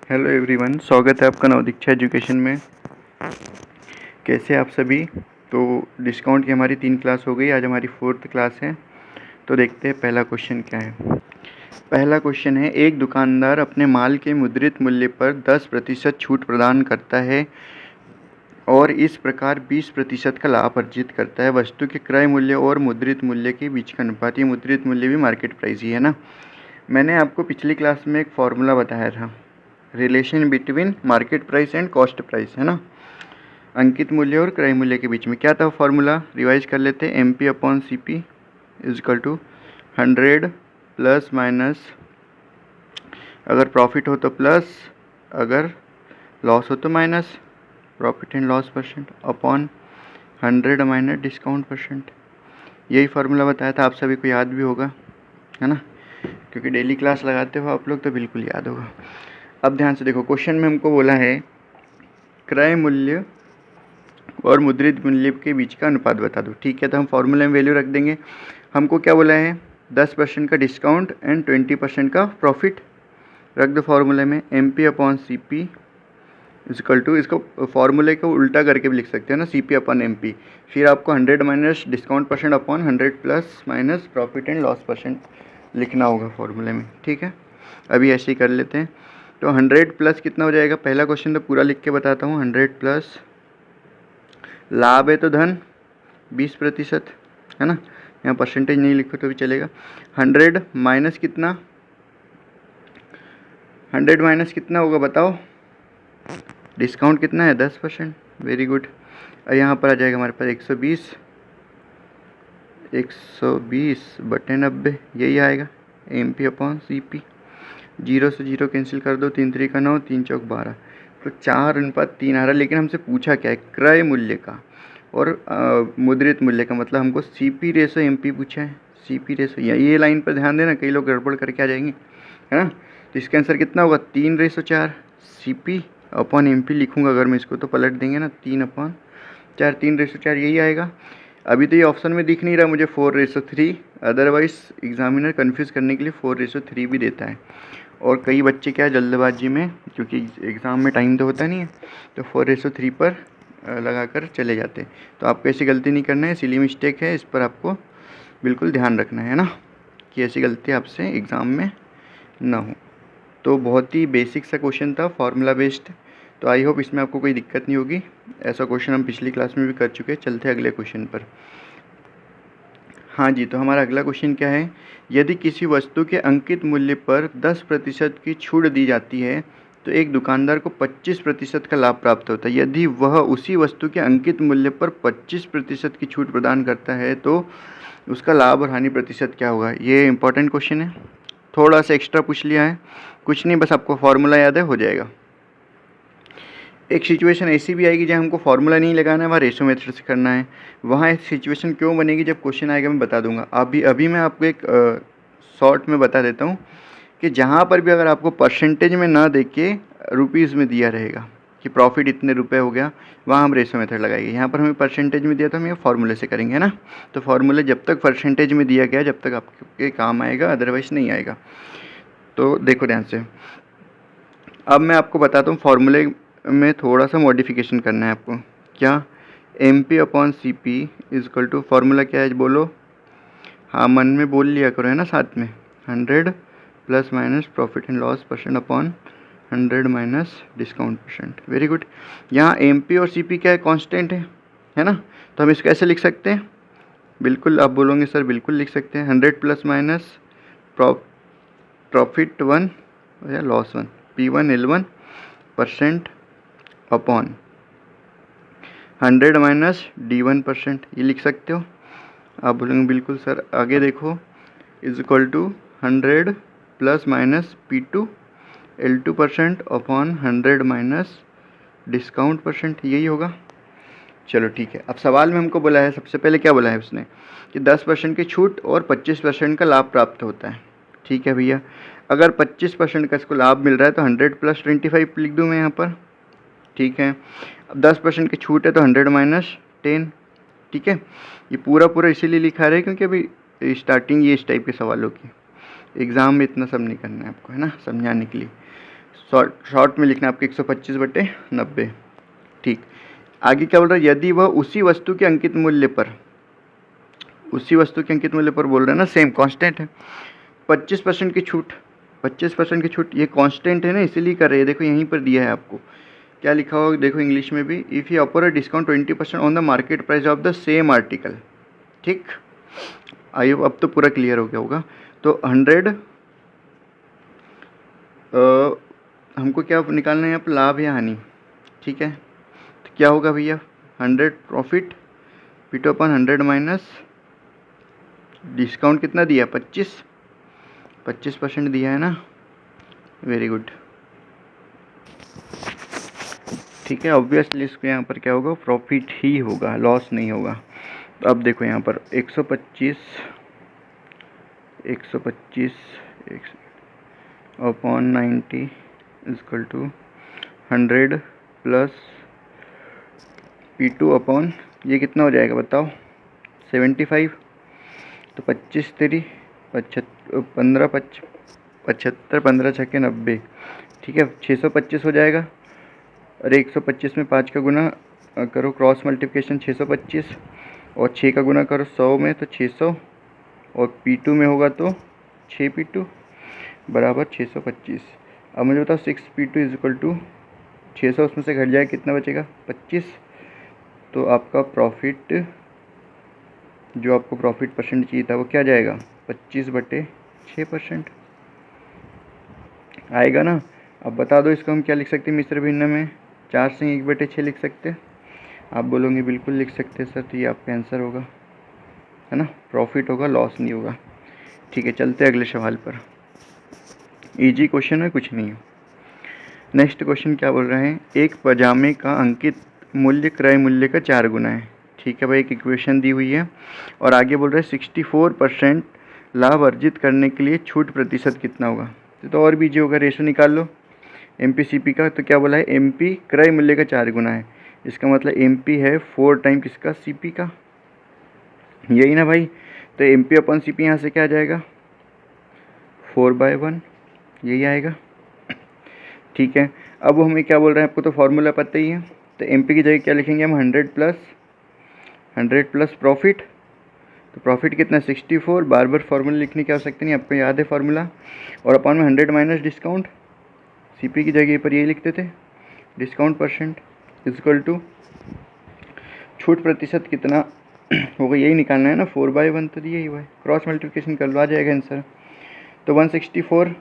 Hello everyone, स्वागत है आपका नवदीक्षा एजुकेशन में। कैसे आप सभी। तो डिस्काउंट की हमारी 3 क्लास हो गई, आज हमारी 4th क्लास है। तो देखते हैं पहला क्वेश्चन क्या है। पहला क्वेश्चन है, एक दुकानदार अपने माल के मुद्रित मूल्य पर 10% छूट प्रदान करता है और इस प्रकार 20% का लाभ अर्जित करता है। वस्तु के क्रय मूल्य और मुद्रित मूल्य के बीच का अनुपात, ये मुद्रित मूल्य भी मार्केट प्राइस ही है ना। मैंने आपको पिछली क्लास में एक फॉर्मूला बताया था, relation between market price and cost price, है ना। अंकित मूल्य और क्रय मूल्य के बीच में क्या था फॉर्मूला, रिवाइज कर लेते हैं। M P upon C P is equal to 100 plus minus, अगर प्रॉफिट हो तो प्लस, अगर लॉस हो तो minus, profit and loss percent upon 100 minus discount percent. यही फार्मूला बताया था, आप सभी को याद भी होगा, है ना, क्योंकि डेली क्लास लगाते हो आप लोग तो बिल्कुल याद होगा। अब ध्यान से देखो, क्वेश्चन में हमको बोला है क्रय मूल्य और मुद्रित मूल्य के बीच का अनुपात बता दो। ठीक है, तो हम फॉर्मूले में वैल्यू रख देंगे। हमको क्या बोला है, 10% का डिस्काउंट एंड 20% का प्रॉफिट रख दो फॉर्मूले में। M P upon C P is equal to, इसको फॉर्मूले को उल्टा करके भी लिख सकते हैं ना, C P upon M P. फिर आपको 100 minus discount percent upon 100 plus minus profit and loss percent लिखना होगा फॉर्मूले में। ठीक है, अभी ऐसे ही कर लेते हैं। तो 100 प्लस कितना हो जाएगा, पहला क्वेश्चन तो पूरा लिख के बताता हूँ। 100 प्लस लाभ है तो धन 20%, है ना, यहाँ परसेंटेज नहीं लिखो तो भी चलेगा। 100 माइनस कितना, 100 माइनस कितना होगा बताओ, डिस्काउंट कितना है 10%, वेरी गुड। और यहाँ पर आ जाएगा हमारे पास 120 बटे 90, यही आएगा M P upon C P. 0 से 0 कैंसिल कर दो, 3 3 का 9, 3 चौक 12, तो 4:3 आ रहा है। लेकिन हमसे पूछा क्या है, क्रय मूल्य का और मुद्रित मूल्य का, मतलब हमको C P ratio M P पूछा है। सी पी रेशो, ये लाइन पर ध्यान देना, कई लोग गड़बड़ करके आ जाएंगे, है ना। तो इसका आंसर कितना होगा, 3:4 C P upon M P लिखूँगा अगर मैं इसको, तो पलट देंगे ना, 3/4, 3:4 यही आएगा। अभी तो ये ऑप्शन में दिख नहीं रहा मुझे 4:3, अदरवाइज एग्जामिनर कन्फ्यूज़ करने के लिए 4:3 भी देता है। और कई बच्चे क्या जल्दबाजी में, क्योंकि एग्ज़ाम में टाइम तो होता नहीं है, तो 4:3 पर लगाकर चले जाते हैं। तो आपको ऐसी गलती नहीं करना है, सिली मिस्टेक है, इस पर आपको बिल्कुल ध्यान रखना है ना, कि ऐसी गलती आपसे एग्ज़ाम में ना हो। तो बहुत ही बेसिक सा क्वेश्चन था, फार्मूला बेस्ड। तो आई होप इसमें आपको कोई दिक्कत नहीं होगी। ऐसा क्वेश्चन हम पिछली क्लास में भी कर चुके हैं। चलते हैं अगले क्वेश्चन पर। हाँ जी, तो हमारा अगला क्वेश्चन क्या है, यदि किसी वस्तु के अंकित मूल्य पर 10% की छूट दी जाती है तो एक दुकानदार को 25% का लाभ प्राप्त होता है। यदि वह उसी वस्तु के अंकित मूल्य पर 25% की छूट प्रदान करता है तो उसका लाभ और हानि प्रतिशत क्या होगा। ये इंपॉर्टेंट क्वेश्चन है, थोड़ा सा एक्स्ट्रा पूछ लिया है, कुछ नहीं, बस आपको फॉर्मूला याद है, हो जाएगा। एक सिचुएशन ऐसी भी आएगी जहाँ हमको फार्मूला नहीं लगाना है, वहाँ रेशो मेथड से करना है। वहाँ एक सिचुएशन क्यों बनेगी, जब क्वेश्चन आएगा मैं बता दूंगा। अभी मैं आपको एक शॉर्ट में बता देता हूँ कि जहाँ पर भी अगर आपको परसेंटेज में ना दे के रुपीज़ में दिया रहेगा कि प्रॉफिट इतने रुपए हो गया, वहाँ हम रेशो मेथड लगाएंगे। यहाँ पर हमें परसेंटेज में दिया तो हम ये फार्मूले से करेंगे, है ना। तो फार्मूला जब तक परसेंटेज में दिया गया जब तक आपके काम आएगा, अदरवाइज नहीं आएगा। तो देखो ध्यान से, अब मैं आपको बताता हूँ फार्मूले में थोड़ा सा मॉडिफिकेशन करना है आपको। क्या, M P upon C P is equal to, formula क्या है बोलो, हाँ मन में बोल लिया करो, है ना साथ में। 100 plus minus profit and loss percent upon 100 minus discount percent, very good. यहाँ एम पी और सी पी क्या है, कॉन्स्टेंट है ना। तो हम इसको ऐसे लिख सकते हैं, बिल्कुल आप बोलोगे सर बिल्कुल लिख सकते हैं। 100 प्लस माइनस प्रॉफिट 1 या loss 1, P1 L1 percent upon 100 minus D1%, ये लिख सकते हो। आप बोलेंगे बिल्कुल सर, आगे देखो, is equal to 100 plus minus P2 L2% upon 100 minus discount percent, यही होगा। चलो ठीक है, अब सवाल में हमको बोला है, सबसे पहले क्या बोला है उसने कि 10% की छूट और 25% का लाभ प्राप्त होता है। ठीक है भैया, अगर 25% का इसको लाभ मिल रहा है तो 100 प्लस 25 लिख दूँ मैं यहाँ पर। ठीक है, अब 10% की छूट है तो 100 माइनस 10। ठीक है, ये पूरा इसीलिए लिखा रहा है क्योंकि अभी स्टार्टिंग ये इस टाइप के सवालों की, एग्ज़ाम में इतना सब नहीं करना है आपको, है ना, समझाने के लिए। शॉर्ट में लिखना है आपको 125/90। ठीक, आगे क्या बोल रहा है, यदि वह उसी वस्तु के अंकित मूल्य पर बोल रहे हैं ना, सेम कांस्टेंट है, 25% की छूट, 25% की छूट, ये कांस्टेंट है ना इसीलिए कर रहे हैं। देखो यहीं पर दिया है आपको क्या लिखा होगा, देखो इंग्लिश में भी, if you offer a discount 20% on the market price of the same article. ठीक, आइए अब तो पूरा क्लियर हो गया होगा। तो 100 हमको क्या निकालना है यहाँ पर, लाभ या हानि। ठीक है, तो क्या होगा भैया, 100 प्रॉफिट P2 अपन 100 माइनस डिस्काउंट कितना दिया, 25% दिया है ना, वेरी गुड। ठीक है, ऑब्वियसली इसको यहाँ पर क्या होगा, प्रॉफिट ही होगा, लॉस नहीं होगा। तो अब देखो यहाँ पर 125 upon 90 is equal to 100 plus P2 upon ये कितना हो जाएगा बताओ, 75। तो 25 तेरी 15 75, 15 छक्के 90। ठीक है, 625 हो जाएगा। अरे 125 में 5 का गुना करो, क्रॉस मल्टीप्लिकेशन 625, और 6 का गुना करो 100 में तो 600, और P2 में होगा तो 6 P2 बराबर 625। अब मुझे बताओ 6 P2 इज इक्वल टू 600, उसमें से घट जाए कितना बचेगा, 25। तो आपका प्रॉफिट, जो आपको प्रॉफिट परसेंट चाहिए था वो क्या जाएगा, 25/6% आएगा ना। अब बता दो इसको हम क्या लिख सकते हैं मिश्र भिन्न में, 4 से 1/6 लिख सकते हैं। आप बोलोगे बिल्कुल लिख सकते हैं सर, तो ये आपका आंसर होगा, है ना, प्रॉफिट होगा, लॉस नहीं होगा। ठीक है, चलते हैं अगले सवाल पर। इजी क्वेश्चन है, कुछ नहीं है। नेक्स्ट क्वेश्चन क्या बोल रहे हैं, एक पजामे का अंकित मूल्य क्रय मूल्य का 4 गुना है। ठीक है भाई, एक इक्वेशन दी हुई है और आगे बोल रहे हैं 64% लाभ अर्जित करने के लिए छूट प्रतिशत कितना होगा। तो और भी इजी होगा, रेशो निकाल लो MPCP का। तो क्या बोला है, MP क्रय मूल्य का 4 गुना है, इसका मतलब MP है 4 टाइम किसका, CP का, यही ना भाई। तो MP अपॉन CP यहाँ से क्या आ जाएगा, 4/1, यही आएगा। ठीक है, अब हमें क्या बोल रहे हैं, आपको तो फॉर्मूला पता ही है। तो MP की जगह क्या लिखेंगे हम, 100 प्लस प्रॉफिट। तो प्रॉफिट कितना, 64, बार बार फार्मूला लिखने की आवश्यकता नहीं, आपको याद है फार्मूला। और अपॉन में 100 माइनस डिस्काउंट, CP की जगह पर यही लिखते थे, डिस्काउंट परसेंट इजक्वल टू छूट प्रतिशत कितना होगा, यही निकालना है ना, 4/1 तो दिया ही हुआ है, क्रॉस मल्टीप्लिकेशन कर लो, आ जाएगा आंसर। तो 164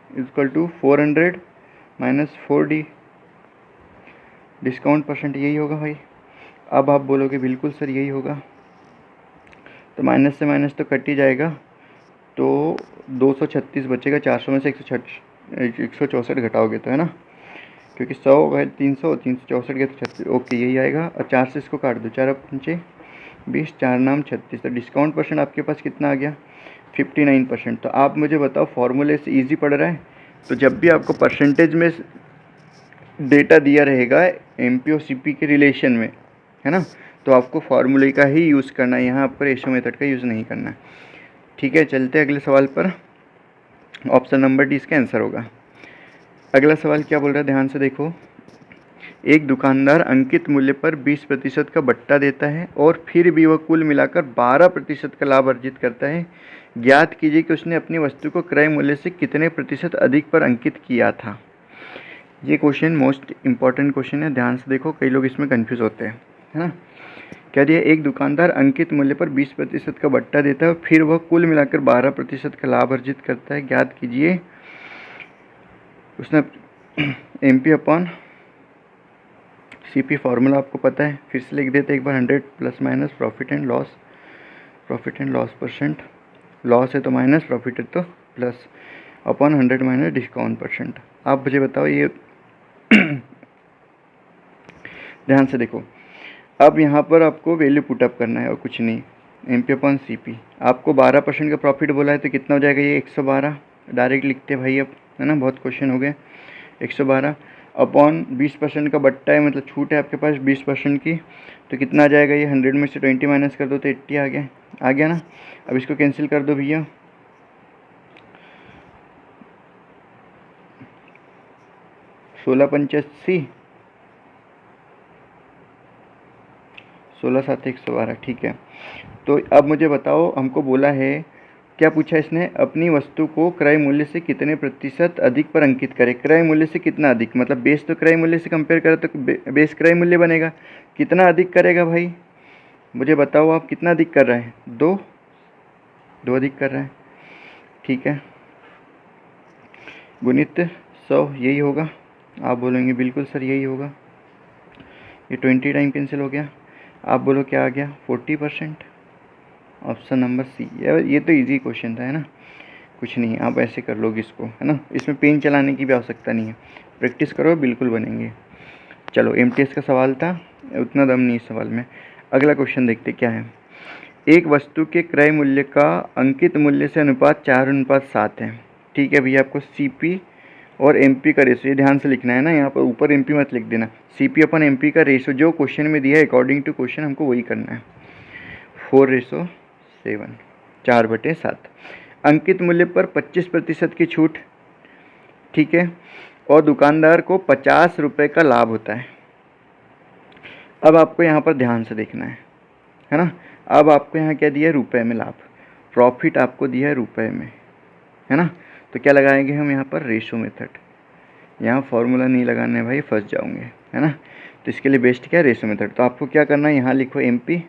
is equal to 400 minus 4D, discount percent यही होगा भाई। अब आप बोलोगे बिल्कुल सर यही होगा, तो माइनस से माइनस तो कट ही जाएगा, तो 236 बचेगा, 400 में से 164 घटाओगे तो, है ना, क्योंकि 100 है 300, 364 गए तो 36, ओके यही आएगा। और 4 से इसको काट दो, 4 पंचे 20, 4 नाम 36। तो डिस्काउंट परसेंट आपके पास कितना आ गया, 59%। तो आप मुझे बताओ, फॉर्मूले से ईजी पड़ रहा है। तो जब भी आपको परसेंटेज में डेटा दिया रहेगा MP और CP के रिलेशन में, है ना, तो आपको फार्मूले का ही यूज़ करना है, यहाँ आपको रेशो मेथड का यूज़ नहीं करना है। ठीक है, चलते हैं अगले सवाल पर। ऑप्शन नंबर D इसका आंसर होगा। अगला सवाल क्या बोल रहा है, ध्यान से देखो। एक दुकानदार अंकित मूल्य पर 20% का बट्टा देता है और फिर भी वह कुल मिलाकर 12% का लाभ अर्जित करता है। ज्ञात कीजिए कि उसने अपनी वस्तु को क्रय मूल्य से कितने प्रतिशत अधिक पर अंकित किया था। ये क्वेश्चन मोस्ट इंपॉर्टेंट क्वेश्चन है, ध्यान से देखो, कई लोग इसमें कंफ्यूज होते हैं, है ना। क्या दिया, एक दुकानदार अंकित मूल्य पर 20% का बट्टा देता है और फिर वह कुल मिलाकर 12% का लाभ अर्जित करता है। ज्ञात कीजिए उसने MP अपॉन CP फार्मूला आपको पता है, फिर से लिख देते एक बार, 100 plus minus profit and loss percent, loss है तो माइनस, प्रॉफिट है तो plus, upon 100 minus discount percent. आप मुझे बताओ ये ध्यान से देखो, अब यहाँ पर आपको वैल्यू पुटअप करना है और कुछ नहीं। MP अपॉन CP, आपको 12% का प्रॉफिट बोला है तो कितना हो जाएगा, ये 112 डायरेक्ट लिखते भाई अब, है ना, बहुत क्वेश्चन हो गए। 112 अपॉन 20% का बट्टा है, मतलब छूट है आपके पास 20% की, तो कितना आ जाएगा, ये 100 में से 20 माइनस कर दो तो 80 आ गया ना। अब इसको कैंसिल कर दो भैया, 16 × 85, 16×7 = 112, ठीक है। तो अब मुझे बताओ, हमको बोला है, क्या पूछा इसने, अपनी वस्तु को क्रय मूल्य से कितने प्रतिशत अधिक पर अंकित करें। क्रय मूल्य से कितना अधिक, मतलब बेस तो क्रय मूल्य से कंपेयर करें तो बेस क्रय मूल्य बनेगा। कितना अधिक करेगा भाई, मुझे बताओ आप, कितना अधिक कर रहा है, 2 अधिक कर रहा है, ठीक है। गुणित 100, यही होगा। आप बोलेंगे बिल्कुल सर यही होगा। ये 20 टाइम कैंसिल हो गया। आप बोलो क्या आ गया, 40%। Option number C. ये तो इजी क्वेश्चन था, है ना, कुछ नहीं, आप ऐसे कर लोगे इसको, है ना, इसमें पेन चलाने की भी आवश्यकता नहीं है, प्रैक्टिस करो बिल्कुल बनेंगे। चलो एमटीएस का सवाल था, उतना दम नहीं इस सवाल में। अगला क्वेश्चन देखते क्या है। एक वस्तु के क्रय मूल्य का अंकित मूल्य से अनुपात 4:7 है, ठीक है भैया। आपको सीपी और एमपी का रेशो, ये ध्यान से लिखना है ना, यहाँ पर ऊपर एमपी मत लिख देना। सीपी अपन एमपी का रेशो जो क्वेश्चन में दिया है अकॉर्डिंग टू क्वेश्चन हमको वही करना है। 4:7, 4/7। अंकित मूल्य पर 25% की छूट, ठीक है, और दुकानदार को 50 रुपये का लाभ होता है। अब आपको यहाँ पर ध्यान से देखना है ना। अब आपको यहाँ क्या दिया है, रुपए में लाभ, प्रॉफिट आपको दिया है रुपए में, है ना। तो क्या लगाएंगे हम यहाँ पर, रेशो मेथड। यहाँ फॉर्मूला नहीं लगाना है भाई, फंस जाओगे, है ना। तो इसके लिए बेस्ट क्या है, रेशो मेथड। तो आपको क्या करना है, यहाँ लिखो एमपी,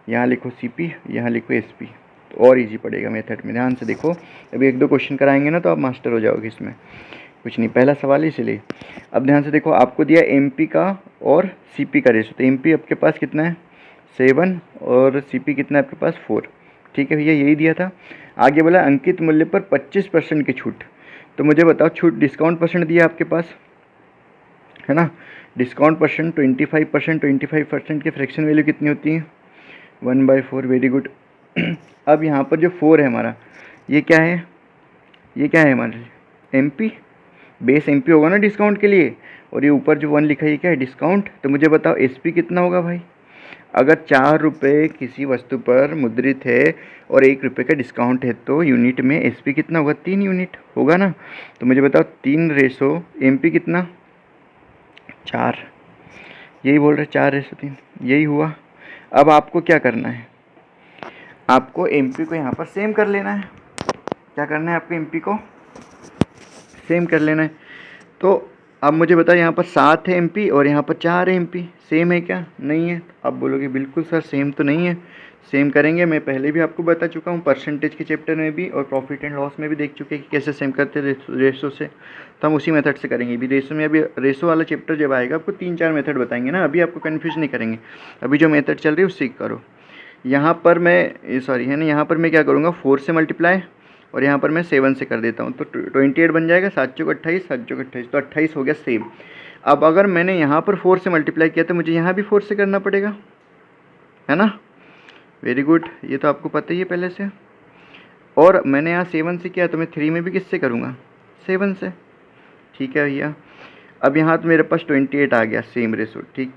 यहाँ लिखो सीपी, यहाँ लिखो एसपी, तो और इजी पड़ेगा मेथड में। ध्यान से देखो, अभी 1-2 क्वेश्चन कराएंगे ना तो आप मास्टर हो जाओगे इसमें, कुछ नहीं, पहला सवाल है इसलिए। अब ध्यान से देखो, आपको दिया एमपी का और सीपी का रेशो। तो एमपी आपके पास कितना है, 7, और सीपी कितना है आपके पास, 4, ठीक है भैया, यही दिया था। आगे बोला अंकित मूल्य पर 25% की छूट। तो मुझे बताओ, छूट डिस्काउंट परसेंट दिया आपके पास, है ना। डिस्काउंट परसेंट 25%, 25% की फ्रैक्शन वैल्यू कितनी होती है, 1/4, वेरी गुड। अब यहाँ पर जो 4 है हमारा, ये क्या है, ये क्या है हमारे एमपी, बेस एमपी होगा ना डिस्काउंट के लिए, और ये ऊपर जो 1 लिखा है ये क्या है, डिस्काउंट। तो मुझे बताओ एसपी कितना होगा भाई। अगर 4 रुपये किसी वस्तु पर मुद्रित है और 1 रुपये का डिस्काउंट है तो यूनिट में एसपी कितना होगा, 3 यूनिट होगा ना। तो मुझे बताओ 3 रेशो एमपी कितना, 4, यही बोल रहे, 4:3, यही हुआ। अब आपको क्या करना है, आपको एमपी को यहाँ पर सेम कर लेना है। क्या करना है आपको, एमपी को सेम कर लेना है। तो अब मुझे बताओ, यहाँ पर 7 है एमपी और यहाँ पर 4 है एमपी, सेम है क्या, नहीं है। आप बोलोगे बिल्कुल सर सेम तो नहीं है, सेम करेंगे। मैं पहले भी आपको बता चुका हूँ, परसेंटेज के चैप्टर में भी और प्रॉफिट एंड लॉस में भी देख चुके हैं कि कैसे सेम करते हैं रेशो से। तो हम उसी मेथड से करेंगे। अभी रेशो में, अभी रेशो वाला चैप्टर जब आएगा आपको 3-4 मेथड बताएंगे ना, अभी आपको कन्फ्यूज नहीं करेंगे। अभी जो मेथड चल रही है उससे करो। यहाँ पर मैं सॉरी है ना, यहाँ पर मैं क्या करूँगा, 4 से मल्टीप्लाई, और यहाँ पर मैं 7 से कर देता हूँ, तो 28 बन जाएगा, 7×4 = 28, 7×4 = 28, तो 28 हो गया सेम। अब अगर मैंने यहाँ पर 4 से मल्टीप्लाई किया तो मुझे यहाँ भी 4 से करना पड़ेगा, है ना। वेरी गुड, ये तो आपको पता ही है पहले से। और मैंने यहाँ 7 से किया तो मैं 3 में भी किससे करूँगा, 7 से, ठीक है भैया। अब यहाँ तो मेरे पास 28 आ गया, सेम रेशो, ठीक।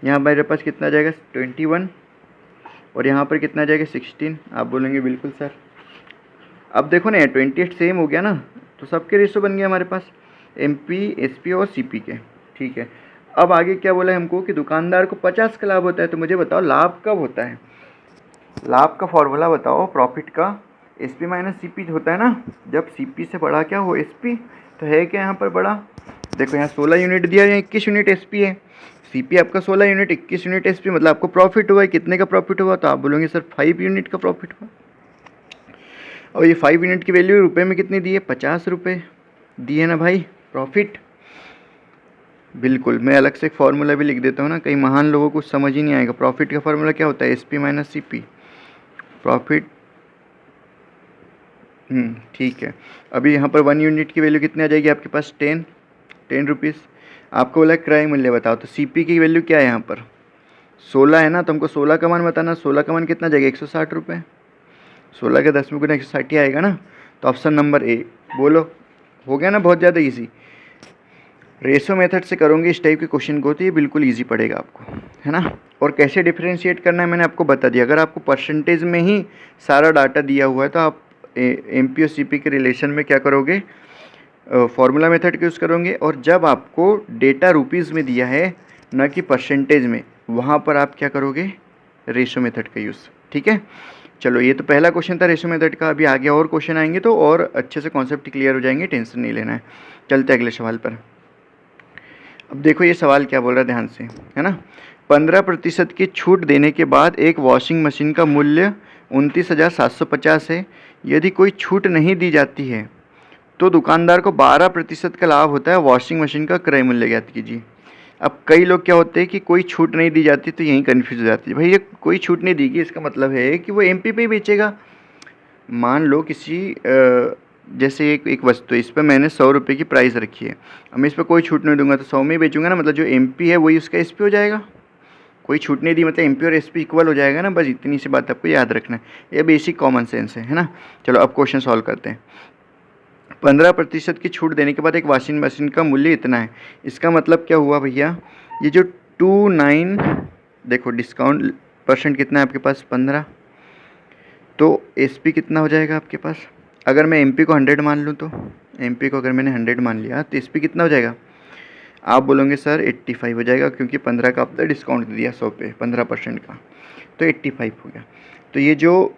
यहाँ मेरे पास कितना जाएगा, 21, और यहाँ पर कितना जाएगा, 16। आप बोलेंगे बिल्कुल सर। अब देखो ना, 28 सेम हो गया ना, तो सबके रेशो बन गया हमारे पास, एमपी, एसपी और सीपी के, ठीक है। अब आगे क्या बोला है हमको कि दुकानदार को 50 का लाभ होता है। तो मुझे बताओ लाभ कब होता है, लाभ का फॉर्मूला बताओ, प्रॉफिट का एसपी माइनस सीपी होता है ना, जब सीपी से बड़ा क्या हो एसपी। तो है क्या यहाँ पर बड़ा, देखो यहाँ 16 यूनिट दिया है, 21 यूनिट एसपी है, सीपी आपका 16 यूनिट, 21 यूनिट एसपी, मतलब आपको प्रॉफिट हुआ है, कितने का प्रॉफिट हुआ। तो आप बोलोगे सर 5 यूनिट का प्रॉफिट हुआ। और ये 5 यूनिट की वैल्यू रुपए में कितनी दी है, 50 रुपये दी है ना भाई, प्रॉफिट। बिल्कुल, मैं अलग से एक फार्मूला भी लिख देता हूँ ना, कई महान लोगों को समझ ही नहीं आएगा। प्रॉफिट का फार्मूला क्या होता है, एसपी माइनस सीपी, प्रॉफिट। ठीक है। अभी यहाँ पर 1 यूनिट की वैल्यू कितनी आ जाएगी आपके पास, 10 रुपीज़। आपको बोला क्रय मूल्य बताओ, तो सीपी की वैल्यू क्या है यहाँ पर, 16 है ना, तो हमको 16 का मान बताना। 16 का मान कितना जाएगा, 160 रुपये। 16 के 10 में गुना 160 आएगा ना। तो ऑप्शन नंबर ए, बोलो, हो गया ना, बहुत ज़्यादा इजी। रेशो मेथड से करोगे इस टाइप के क्वेश्चन को तो ये बिल्कुल इजी पड़ेगा आपको, है ना। और कैसे डिफरेंशिएट करना है मैंने आपको बता दिया। अगर आपको परसेंटेज में ही सारा डाटा दिया हुआ है तो आप एमपी और सीपी के रिलेशन में क्या करोगे, फॉर्मूला मेथड का यूज़ करोगे, और जब आपको डेटा रुपीज़ में दिया है ना कि परसेंटेज में, वहाँ पर आप क्या करोगे, रेशो मेथड का यूज़। ठीक है, चलो ये तो पहला क्वेश्चन था रेशो मेथड का। अभी आगे और क्वेश्चन आएंगे तो और अच्छे से कॉन्सेप्ट क्लियर हो जाएंगे, टेंशन नहीं लेना है। चलते अगले सवाल पर। अब देखो ये सवाल क्या बोल रहा है, ध्यान से, है ना। 15% की छूट देने के बाद एक वॉशिंग मशीन का मूल्य 29,750 है। यदि कोई छूट नहीं दी जाती है तो दुकानदार को 12% का लाभ होता है। वॉशिंग मशीन का क्रय मूल्य ज्ञात कीजिए। अब कई लोग क्या होते हैं कि कोई छूट नहीं दी जाती तो यहीं कन्फ्यूज हो जाती है, भाई ये कोई छूट नहीं दी गई, इसका मतलब है कि वो एमपी पे ही बेचेगा। मान लो किसी जैसे एक वस्तु है, इस पर मैंने 100 रुपये की प्राइस रखी है, अब मैं इस पर कोई छूट नहीं दूंगा तो 100 में ही बेचूंगा ना, मतलब जो एमपी है वही उसका एसपी हो जाएगा। कोई छूट नहीं दी मतलब एमपी और एसपी इक्वल हो जाएगा ना, बस इतनी सी बात आपको याद रखना है, ये बेसिक कॉमन सेंस है ना। चलो अब क्वेश्चन सॉल्व करते हैं। 15% की छूट देने के बाद एक वॉशिंग मशीन का मूल्य इतना है, इसका मतलब क्या हुआ भैया, ये जो 29, देखो डिस्काउंट परसेंट कितना है आपके पास 15, तो एसपी कितना हो जाएगा आपके पास। अगर मैं एमपी को 100 मान लूँ तो, एमपी को अगर मैंने 100 मान लिया तो एसपी कितना हो जाएगा, आप बोलोगे सर 85 हो जाएगा, क्योंकि 15 का आपने डिस्काउंट दिया 100 पे 15% का, तो 85 हो गया। तो ये जो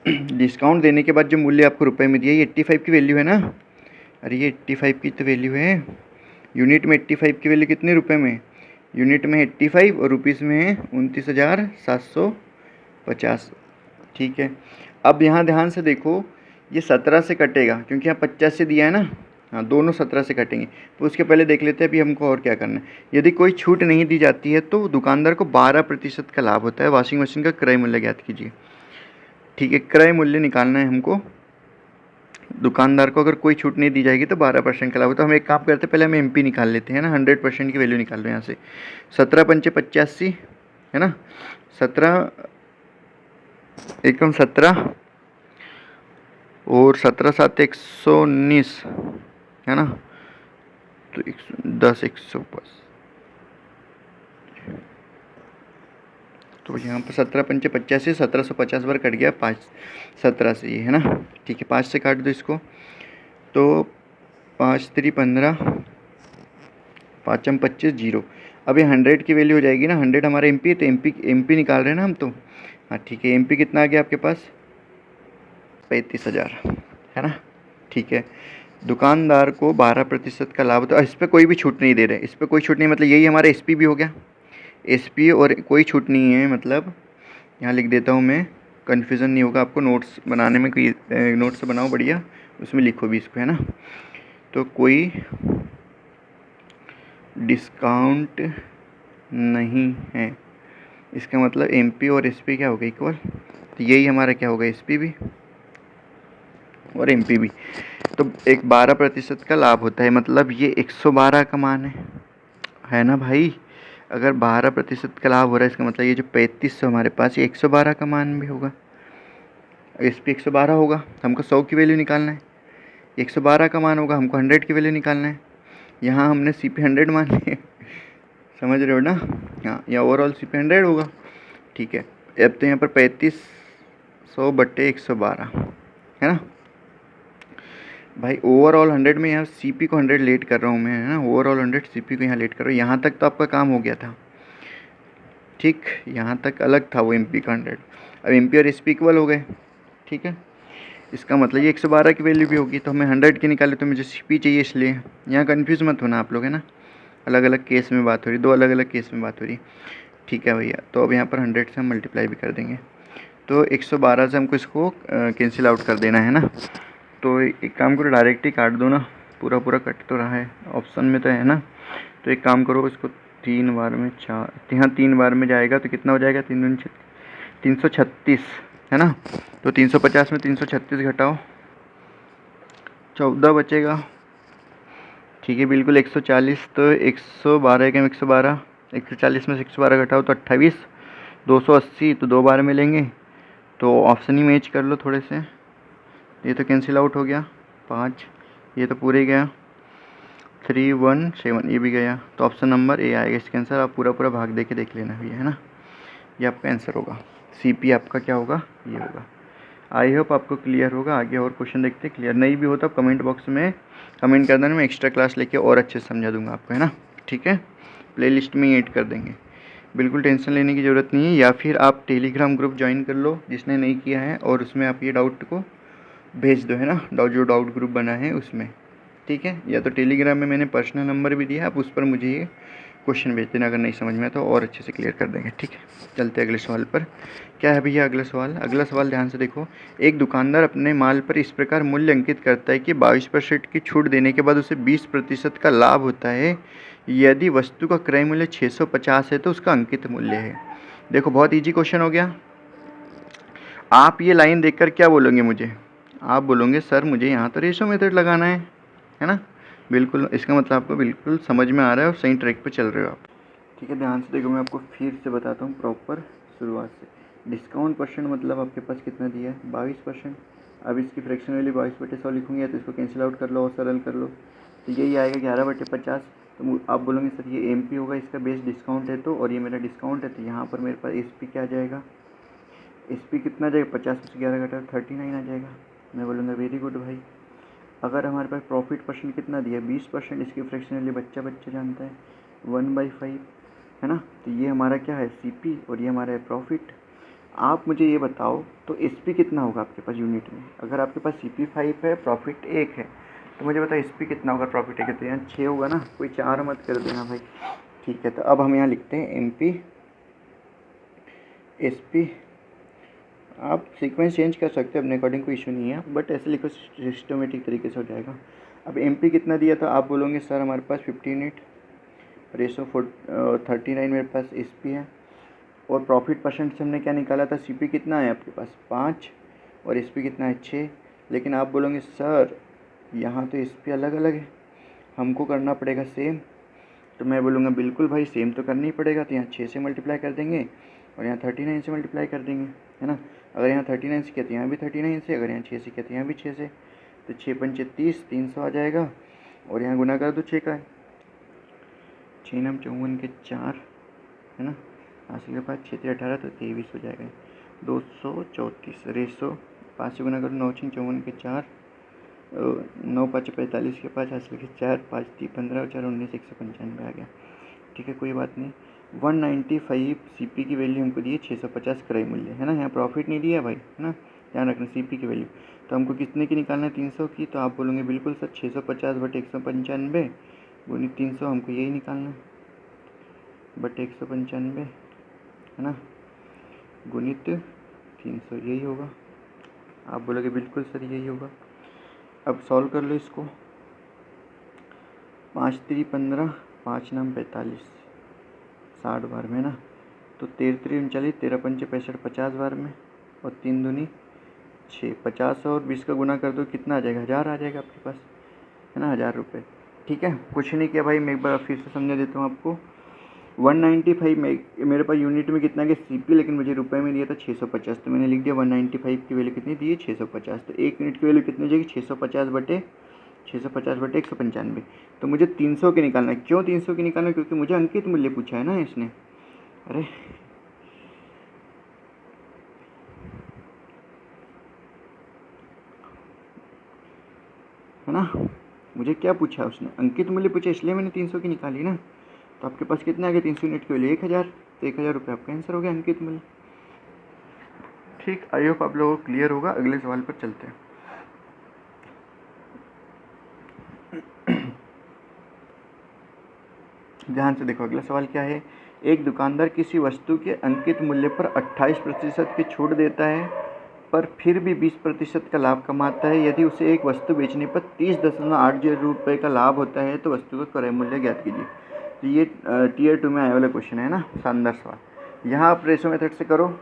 डिस्काउंट देने के बाद जो मूल्य आपको रुपए में दिया, ये 85 की वैल्यू है ना। अरे ये 85 की तो वैल्यू है, यूनिट में 85 की वैल्यू कितने रुपए में, यूनिट में 85 और रुपीज़ में है 29,750। ठीक है, अब यहाँ ध्यान से देखो, ये 17 से कटेगा क्योंकि यहाँ 50 से दिया है ना, हाँ दोनों 17 से कटेंगे। तो उसके पहले देख लेते हैं अभी हमको और क्या करना है। यदि कोई छूट नहीं दी जाती है तो दुकानदार को 12% का लाभ होता है। वॉशिंग मशीन का क्रय मूल्य ज्ञात कीजिए। ठीक है, क्रय मूल्य निकालना है हमको। दुकानदार को अगर कोई छूट नहीं दी जाएगी तो 12% का लाभ होता है। हम एक काम करते हैं, पहले हम एमपी निकाल लेते हैं ना, 100% की वैल्यू निकाल लो यहाँ से। 17 पंचे 85 है ना, 17 एकम 17 और 17 7 119 है ना, तो 10 105, तो यहाँ पर 17 पंचे 85, 1750 बार कट गया 5 17 से, ये है ना। ठीक है, 5 से काट दो इसको, तो 5 3 15, 5 25 0। अब ये 100 की वैल्यू हो जाएगी ना, 100 हमारा एमपी, तो एमपी निकाल रहे हैं ना हम तो। हाँ ठीक है, एमपी कितना आ गया आपके पास 35,000 है ना। ठीक है, दुकानदार को 12% का लाभ, तो इस पर कोई भी छूट नहीं दे रहे, इस पर कोई छूट नहीं, मतलब यही हमारा एसपी भी हो गया, एसपी और कोई छूट नहीं है, मतलब यहाँ लिख देता हूँ मैं, कन्फ्यूज़न नहीं होगा आपको, नोट्स बनाने में कोई नोट्स बनाओ बढ़िया, उसमें लिखो भी इसको, है ना। तो कोई डिस्काउंट नहीं है, इसका मतलब एमपी और एसपी क्या होगा इक्वल, तो यही हमारा क्या होगा एसपी भी और एमपी भी। तो एक 12% का लाभ होता है, मतलब ये 112 का मान है ना भाई। अगर 12% का लाभ हो रहा है, इसका मतलब ये जो 3500 हमारे पास, ये 112 का मान भी होगा, एसपी 112 होगा। हमको 100 की वैल्यू निकालना है, 112 का मान होगा, हमको 100 की वैल्यू निकालना है। यहाँ हमने सीपी 100 मान लिया, समझ रहे हो ना। हाँ, यहाँ ओवरऑल सीपी 100 होगा। ठीक है, अब तो यहाँ पर 3500 बट्टे 112 है ना भाई। ओवरऑल 100 में यहाँ सीपी को 100 लेट कर रहा हूँ मैं, है ना, ओवरऑल 100 सीपी को यहाँ लेट कर रहा हूँ। यहाँ तक तो आपका काम हो गया था, ठीक, यहाँ तक अलग था वो एमपी का 100, अब एमपी और एसपी इक्वल हो गए। ठीक है, इसका मतलब ये 112 की वैल्यू भी होगी, तो हमें 100 की निकाले, तो मुझे सीपी चाहिए, इसलिए यहाँ कन्फ्यूज़ मत होना आप लोग, है ना। अलग अलग केस में बात हो रही, दो अलग अलग केस में बात हो रही। ठीक है भैया, तो अब यहाँ पर 100 से हम मल्टीप्लाई भी कर देंगे, तो 112 से हमको इसको कैंसिल आउट कर देना है ना। तो एक काम करो, डायरेक्ट ही काट दो ना, पूरा पूरा कट तो रहा है, ऑप्शन में तो है ना। तो एक काम करो, इसको 3 बार में 4, यहाँ 3 बार में जाएगा तो कितना हो जाएगा, 336 है ना। तो 350 में 336 घटाओ, 14 बचेगा। ठीक है, बिल्कुल 140, तो 112 का 112, 140 में से 112 घटाओ तो 28, 280, तो 2 बार में लेंगे, तो ऑप्शन ही मैच कर लो थोड़े से। ये तो कैंसिल आउट हो गया, 5, ये तो पूरे गया, 317 ये भी गया, तो ऑप्शन नंबर ए आएगा इसका आंसर। आप पूरा पूरा भाग दे के देख लेना भैया, है ना। ये आपका आंसर होगा, सीपी आपका क्या होगा, ये होगा। आई होप आपको क्लियर होगा। आगे और क्वेश्चन देखते हैं। क्लियर नहीं भी हो तो आप कमेंट बॉक्स में कमेंट कर देना, मैं एक्स्ट्रा क्लास लेके और अच्छे से समझा दूंगा आपको, है ना। ठीक है, प्लेलिस्ट में ऐड कर देंगे, बिल्कुल टेंशन लेने की ज़रूरत नहीं है। या फिर आप टेलीग्राम ग्रुप ज्वाइन कर लो जिसने नहीं किया है, और उसमें आप ये डाउट को भेज दो, है ना, जो डाउट ग्रुप बना है उसमें। ठीक है, या तो टेलीग्राम में मैंने पर्सनल नंबर भी दिया है, आप उस पर मुझे ये क्वेश्चन भेज देना अगर नहीं समझ में तो और अच्छे से क्लियर कर देंगे। ठीक है, चलते हैं अगले सवाल पर। क्या है भैया अगला सवाल? अगला सवाल ध्यान से देखो। एक दुकानदार अपने माल पर इस प्रकार मूल्य अंकित करता है कि 22% की छूट देने के बाद उसे 20% का लाभ होता है। यदि वस्तु का क्रय मूल्य 650 है तो उसका अंकित मूल्य है। देखो बहुत ईजी क्वेश्चन हो गया। आप ये लाइन देखकर क्या बोलोगे मुझे? आप बोलोगे सर मुझे यहाँ तो रेशो मेथड लगाना है ना। बिल्कुल, इसका मतलब आपको बिल्कुल समझ में आ रहा है और सही ट्रैक पर चल रहे हो आप। ठीक है, ध्यान से देखो, मैं आपको फिर से बताता हूँ प्रॉपर शुरुआत से। डिस्काउंट परसेंट मतलब आपके पास कितना दिया है? 22%। अब इसकी फ्रैक्शन वैल्यू 22/100 लिखूँगी, या तो इसको कैंसिल आउट कर लो और सरल कर लो, तो यही आएगा 11/50। तो आप बोलोगे सर ये MP होगा, इसका बेस डिस्काउंट है तो, और ये मेरा डिस्काउंट है, तो यहाँ पर मेरे पास SP क्या आ जाएगा? SP कितना आ जाएगा? 50 में से 11 घटा 39 आ जाएगा। मैं बोलूँगा वेरी गुड भाई। अगर हमारे पास प्रॉफिट परसेंट कितना दिया? 20%। इसकी फ्रैक्शन वैल्यू बच्चा जानता है 1/5, है ना। तो ये हमारा क्या है? CP, और ये हमारा है प्रॉफिट। आप मुझे ये बताओ तो SP कितना होगा आपके पास यूनिट में? अगर आपके पास CP 5 है, प्रॉफिट 1 है, तो मुझे बताओ SP कितना होगा? प्रॉफिट 1 है तो यहाँ 6 होगा ना, कोई 4 मत कर देना भाई। ठीक है, तो अब हम यहाँ लिखते हैं MP SP। आप सीक्वेंस चेंज कर सकते हो अपने अकॉर्डिंग, कोई इशू नहीं है, बट ऐसे लिखो सिस्टमेटिक तरीके से हो जाएगा। अब MP कितना दिया था? आप बोलोगे सर हमारे पास 15 रेशो 39 मेरे पास SP है, और प्रॉफिट परसेंट से हमने क्या निकाला था? CP कितना है आपके पास? 5, और SP कितना है? 6। लेकिन आप बोलोगे सर यहाँ तो SP अलग अलग है, हमको करना पड़ेगा सेम। तो मैं बोलूँगा बिल्कुल भाई सेम तो करना ही पड़ेगा। तो यहाँ 6 से मल्टीप्लाई कर देंगे, और यहाँ 39 से मल्टीप्लाई कर देंगे, है ना। अगर यहाँ 39 से किया तो यहाँ भी 39 से, अगर यहाँ 6 से किया तो यहाँ भी 6 से। तो 6×5 = 30, 300 आ जाएगा, और यहाँ गुना कर दो 6 का, 6 9 54 के 4, है ना। हासिल के पास 6 3 18 तो 23 हो जाएगा। 234 रेशो 5 से गुना करो, 9 6 54 के 4, 9 5 45 के 5, हासिल के 4, 5 3 15 और 4 19, 195 आ गया। ठीक है, कोई बात नहीं। 195 CP की वैल्यू हमको दी है, 650 क्रय मूल्य, है ना। यहाँ प्रॉफिट नहीं दिया भाई, है ना, ध्यान रखना। CP की वैल्यू तो हमको कितने की निकालना है? 300 की। तो आप बोलोगे बिल्कुल सर 650/195 गुणित 300, हमको यही निकालना है, बट 195, है ना, गुणित 300, यही होगा। आप बोलोगे बिल्कुल सर यही होगा। अब सॉल्व कर लो इसको। 5 3 15, 5 9 45, 60 बार में ना। तो 13 3 39, 13 5 65, 50 बार में, और 3 दूनी 6, 50 और 20 का गुना कर दो, कितना आ जाएगा? 1000 आ जाएगा आपके पास, है ना, 1000 रुपये। ठीक है, कुछ नहीं किया भाई, मैं एक बार फिर से समझा देता हूँ आपको। 195 मेरे पास यूनिट में कितना के CP, लेकिन मुझे रुपए में दिया था 650, तो मैंने लिख दिया 195 की वैल्यू कितनी दी है? 650। तो 1 यूनिट की वैल्यू कितनी हो जाएगी? 650/195। तो मुझे 300 की निकालना है। क्यों 300 की निकालना है? क्योंकि मुझे अंकित मूल्य पूछा है ना इसने। अरे है ना, मुझे क्या पूछा उसने? अंकित मूल्य पूछा, इसलिए मैंने 300 की निकाली ना। तो आपके पास कितना आ गया? 300 यूनिट की वैल्यू 1000, तो 1000 रुपये आपका आंसर हो गया, अंकित मूल्य। ठीक, आई होप आप लोगों को क्लियर होगा। अगले सवाल पर चलते हैं। ध्यान से देखो, अगला सवाल क्या है। एक दुकानदार किसी वस्तु के अंकित मूल्य पर 28% की छूट देता है, पर फिर भी 20% का लाभ कमाता है। यदि उसे एक वस्तु बेचने पर 30.80 रुपये का लाभ होता है तो वस्तु का क्रय मूल्य ज्ञात कीजिए। तो ये Tier 2 में आने वाला क्वेश्चन है ना, शानदार सवाल। यहाँ आप रेशो मेथड से करो,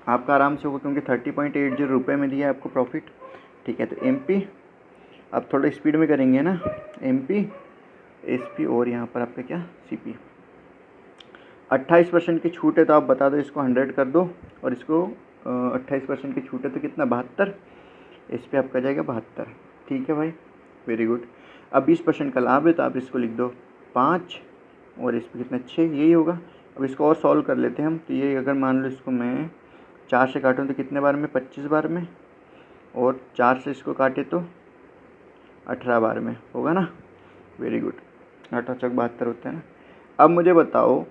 आपका आराम से होगा, क्योंकि 30.80 रुपये में दिया है आपको प्रॉफिट। ठीक है, तो MP, अब थोड़ा स्पीड में करेंगे ना, MP SP, और यहाँ पर आपका क्या? CP। 28% की छूट है, तो आप बता दो इसको 100 कर दो, और इसको 28% की छूट है तो कितना? 72। इस पर आपका जाएगा 72। ठीक है भाई, वेरी गुड। अब 20% का लाभ है, तो आप इसको लिख दो 5, और इस पर कितना? 6, यही होगा। अब इसको और सॉल्व कर लेते हैं हम। तो ये अगर मान लो इसको मैं 4 से काटूँ तो कितने बार में? 25 बार में। और 4 से इसको काटे तो 18 बार में होगा ना। वेरी गुड, 18 चौक 72 होता है ना। अब मुझे बताओ,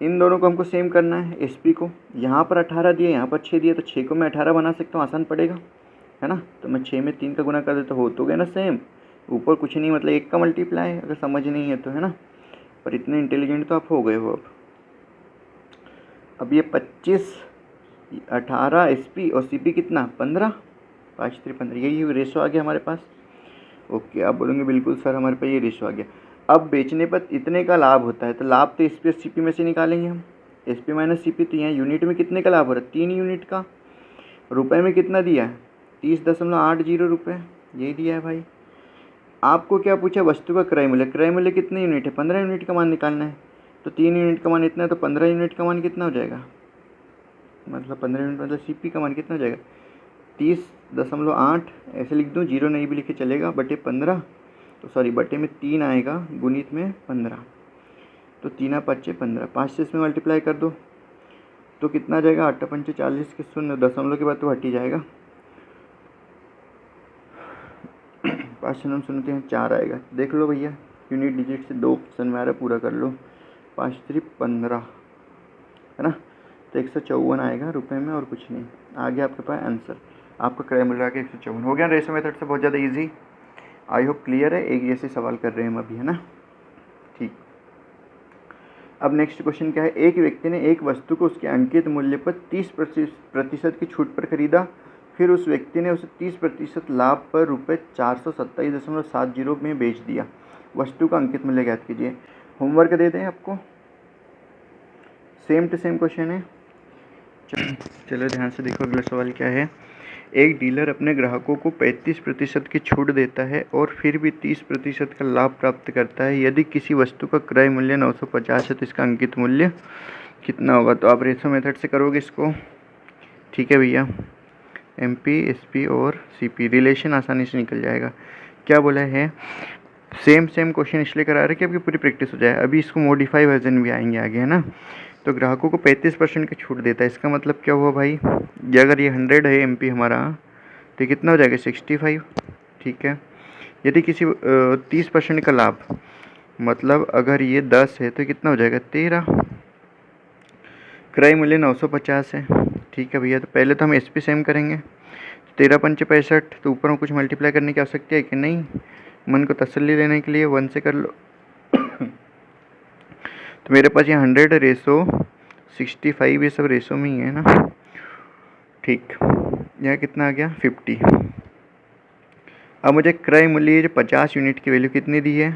इन दोनों को हमको सेम करना है। एस पी को यहाँ पर 18 दिए, यहाँ पर 6 दिए, तो 6 को मैं 18 बना सकता हूँ, आसान पड़ेगा है ना। तो मैं 6 में 3 का गुना कर देता, हो तो गया ना सेम। ऊपर कुछ नहीं, मतलब 1 का मल्टीप्लाई है, अगर समझ नहीं है तो, है ना। पर इतने इंटेलिजेंट तो आप हो गए हो। अब ये 25, 18 एस पी और सी पी कितना 15, 5 3 15, यही रेशो आ गया हमारे पास। ओके, आप बोलेंगे बिल्कुल सर हमारे पास ये रेशो आ गया। अब बेचने पर इतने का लाभ होता है, तो लाभ तो एस पी और सी पी में से निकालेंगे हम। S P minus C P, तो यहाँ यूनिट में कितने का लाभ हो रहा है, 3 यूनिट का। रुपए में कितना दिया है, 30.80 रुपये, यही दिया है भाई। आपको क्या पूछा, वस्तु का क्रय मूल्य। क्रय मूल्य कितने यूनिट है, 15 यूनिट का मान निकालना है। तो 3 यूनिट का मान इतना है, तो 15 यूनिट का मान कितना हो जाएगा, मतलब 15 यूनिट मतलब सी पी का मान कितना हो जाएगा, 30.8। ऐसे लिख दूँ, जीरो नहीं भी लिखे चलेगा, बटे 15, तो सॉरी बटे में 3 आएगा, गुणित में 15, तो 3 5 15, 5 से इसमें मल्टीप्लाई कर दो तो कितना आ जाएगा, 8 5 40 के 0, दशमलव के बाद तो हट ही जाएगा। 5 से 9 सुनते हैं 4 आएगा। देख लो भैया, यूनिट डिजिट से 2 ऑप्शन में आ रहा, पूरा कर लो। 5 3 15 है ना, तो 154 आएगा रुपए में, और कुछ नहीं। आ गया आपके पास आंसर, आपका क्रय मूल्य आ गया 154। हो गया रेशो मेथड से बहुत ज़्यादा इजी। आई होप क्लियर है, एक जैसे सवाल कर रहे हैं हम अभी, है ना। ठीक, अब नेक्स्ट क्वेश्चन क्या है। एक व्यक्ति ने एक वस्तु को उसके अंकित मूल्य पर 30% की छूट पर खरीदा, फिर उस व्यक्ति ने उसे 30% लाभ पर रुपये 427.70 में बेच दिया। वस्तु का अंकित मूल्य ज्ञात कीजिए। होमवर्क दे दें आपको, सेम टू सेम क्वेश्चन है। चलो ध्यान से देखो, अगला सवाल क्या है। एक डीलर अपने ग्राहकों को 35% की छूट देता है और फिर भी 30% का लाभ प्राप्त करता है। यदि किसी वस्तु का क्रय मूल्य 950 है तो इसका अंकित मूल्य कितना होगा। तो आप रेशो मेथड से करोगे इसको, ठीक है भैया। एम पी एस पी और सी पी, रिलेशन आसानी से निकल जाएगा। क्या बोला है, सेम क्वेश्चन इसलिए करा रहे हैं कि आपकी पूरी प्रैक्टिस हो जाए। अभी इसको मॉडिफाई वर्जन भी आएंगे आगे, है ना। तो ग्राहकों को 35% की छूट देता है, इसका मतलब क्या हुआ भाई, ये अगर ये 100 है एम पी हमारा, तो कितना हो जाएगा 65, ठीक है। यदि किसी 30% का लाभ, मतलब अगर ये 10 है तो कितना हो जाएगा 13। क्रय मूल्य 950 है, ठीक है भैया। तो पहले तो हम एस पी सेम करेंगे, 13 पंच 65, तो ऊपर में कुछ मल्टीप्लाई करने की आवश्यकता है कि नहीं, मन को तसल्ली देने के लिए 1 से कर लो। तो मेरे पास यहाँ 100 रेशो 65, ये सब रेशो में ही है ना, ठीक। यहाँ कितना आ गया 50। अब मुझे क्रय मूल्य जो 50 यूनिट की वैल्यू कितनी दी है,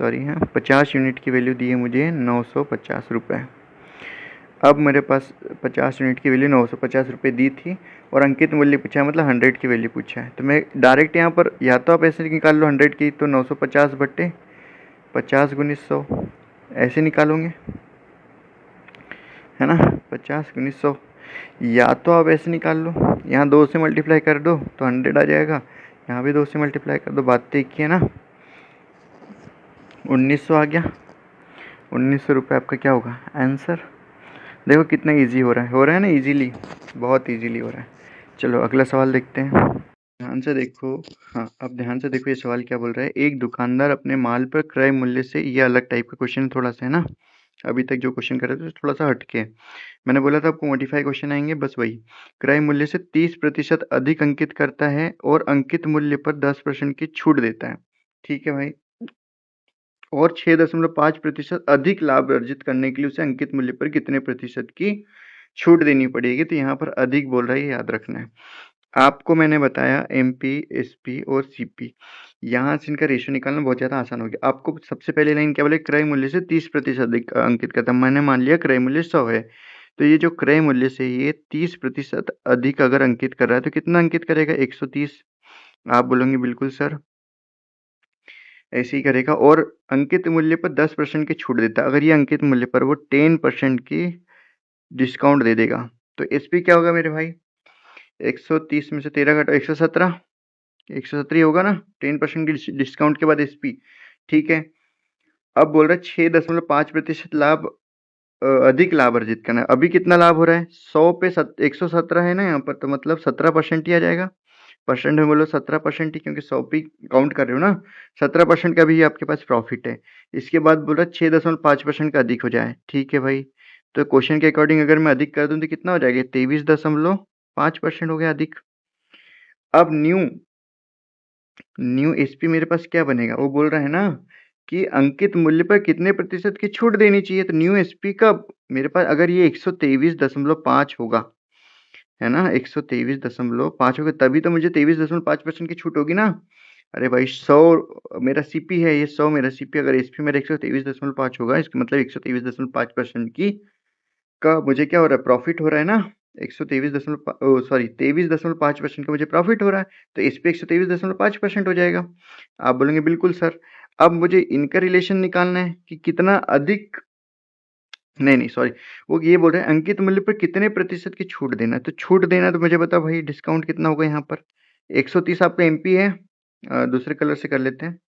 सॉरी हाँ 50 यूनिट की वैल्यू दी है मुझे 950 रुपये। अब मेरे पास 50 यूनिट की वैल्यू 950 रुपये दी थी और अंकित मूल्य पूछा है, मतलब 100 की वैल्यू पूछा है। तो मैं डायरेक्ट यहाँ पर या तो आप ऐसे निकाल लो 100 की, तो 950 बटे 50 गुणित 100 ऐसे निकालोगे, है ना, 50 गुणित 100। या तो आप ऐसे निकाल लो, यहाँ 2 से मल्टीप्लाई कर दो तो 100 आ जाएगा, यहाँ भी 2 से मल्टीप्लाई कर दो, बात तो एक ही है ना। 1900 आ गया, 1900 रुपये आपका क्या होगा आंसर। देखो कितना इजी हो रहा है ना, इजीली, बहुत इजीली हो रहा है। चलो अगला सवाल देखते हैं, ध्यान से देखो। हाँ, अब ध्यान से देखो ये सवाल क्या बोल रहा है। एक दुकानदार अपने माल पर क्रय मूल्य से, ये अलग टाइप का क्वेश्चन थोड़ा सा है ना, अभी तक जो क्वेश्चन कर रहे थे थोड़ा सा हटके। मैंने बोला था आपको मॉडिफाई क्वेश्चन आएंगे, बस वही। क्रय मूल्य से 30% अधिक अंकित करता है और अंकित मूल्य पर 10% की छूट देता है, ठीक है भाई। और 6.5% अधिक लाभ अर्जित करने के लिए उसे अंकित मूल्य पर कितने प्रतिशत की छूट देनी पड़ेगी। तो यहाँ पर अधिक बोल रहा है, याद रखना है आपको। मैंने बताया एम पी एस पी और सी पी, यहाँ से इनका रेशियो निकालना बहुत ज़्यादा आसान हो गया। आपको सबसे पहले लाइन क्या बोले, क्रय मूल्य से 30% अधिक अंकित करता है। मैंने मान लिया क्रय मूल्य 100 है, तो ये जो क्रय मूल्य से ये 30% अधिक अगर अंकित कर रहा है तो कितना अंकित करेगा 130। आप बोलोगे बिल्कुल सर ऐसे ही करेगा। और अंकित मूल्य पर 10% की छूट देता है, अगर ये अंकित मूल्य पर वो 10% की डिस्काउंट दे देगा। तो एस पी क्या होगा मेरे भाई, 130 में से 13 घटाओ 117, 117 होगा ना, 10% की डिस्काउंट के बाद एस पी, ठीक है। अब बोल रहा है 6.5% लाभ अधिक लाभ अर्जित करना है। अभी कितना लाभ हो रहा है 100 पे 117 है ना यहाँ पर, तो मतलब 17% ही आ जाएगा। परसेंट में बोलो 17% ही, क्योंकि 100 पे काउंट कर रहे हो ना। 17% का भी आपके पास प्रॉफिट है। इसके बाद बोला 6.5% का अधिक हो जाए। ठीक है भाई, तो क्वेश्चन के अकॉर्डिंग अगर मैं अधिक कर दूं तो कितना हो जाएगा? 23.5% हो गया अधिक। अब न्यू एसपी मेरे पास क्या बनेगा? वो बोल रहा है ना कि अंकित मूल्य पर कितने प्रतिशत की छूट देनी चाहिए। तो न्यू एसपी का मेरे पास अगर ये 123.5 होगा, है ना, 123.5 होगा, तभी तो मुझे 23.5% की छूट होगी ना। अरे भाई 100 मेरा सीपी है, ये 100 मेरा सीपी, अगर एसपी मेरा 123.5 होगा, इसका मतलब 123.5% की का मुझे क्या हो रहा है? प्रॉफिट हो रहा है ना। 23.5% का मुझे प्रॉफिट हो रहा है, तो इस पे 123.5% हो जाएगा। आप बोलेंगे बिल्कुल सर। अब मुझे इनका रिलेशन निकालना है कि कितना अधिक, नहीं सॉरी, वो ये बोल रहे हैं अंकित मूल्य पर कितने प्रतिशत की छूट देना है। तो छूट देना है तो मुझे बताओ भाई, डिस्काउंट कितना होगा यहाँ पर? 130 आपका एमपी है, दूसरे कलर से कर लेते हैं।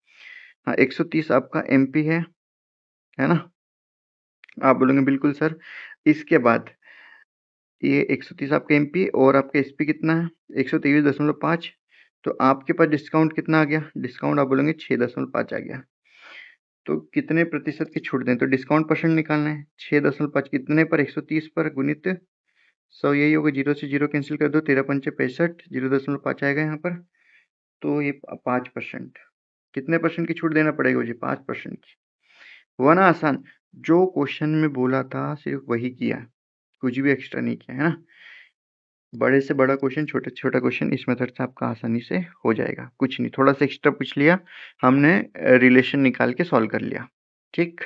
हाँ, 130 आपका एमपी है ना। आप बोलेंगे बिल्कुल सर। इसके बाद ये 130 आपका एमपी और आपका एसपी कितना है? 123.5। तो आपके पास डिस्काउंट कितना आ गया? डिस्काउंट आप बोलेंगे 6.5 आ गया। तो कितने प्रतिशत की छूट दें? तो डिस्काउंट परसेंट निकालना है। 6.5 कितने पर? 130 पर गुणित 100, यही होगा। 0 से 0 कैंसिल कर दो, 13 पंचे 65, 0.5 आएगा यहाँ पर। तो ये 5%। कितने परसेंट की छूट देना पड़ेगा मुझे? 5% की। हुआ ना आसान? जो क्वेश्चन में बोला था सिर्फ वही किया, कुछ भी एक्स्ट्रा नहीं किया, है ना। बड़े से बड़ा क्वेश्चन, छोटे से छोटा क्वेश्चन इस मेथड से आपका आसानी से हो जाएगा। कुछ नहीं, थोड़ा सा एक्स्ट्रा पूछ लिया हमने, रिलेशन निकाल के सॉल्व कर लिया। ठीक,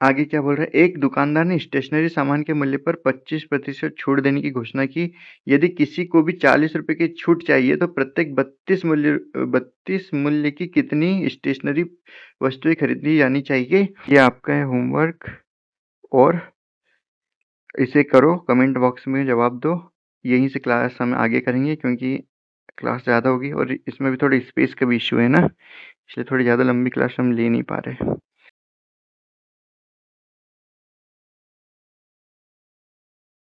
आगे क्या बोल रहा है? एक दुकानदार ने स्टेशनरी सामान के मूल्य पर 25% छूट देने की घोषणा की। यदि किसी को भी 40 रुपए की छूट चाहिए तो प्रत्येक 32 मूल्य की कितनी स्टेशनरी वस्तुएं खरीदी जानी चाहिए? ये आपका है होमवर्क, और इसे करो, कमेंट बॉक्स में जवाब दो। यहीं से क्लास हम आगे करेंगे, क्योंकि क्लास ज़्यादा होगी और इसमें भी थोड़ी स्पेस का भी इशू है ना, इसलिए थोड़ी ज़्यादा लंबी क्लास हम ले नहीं पा रहे।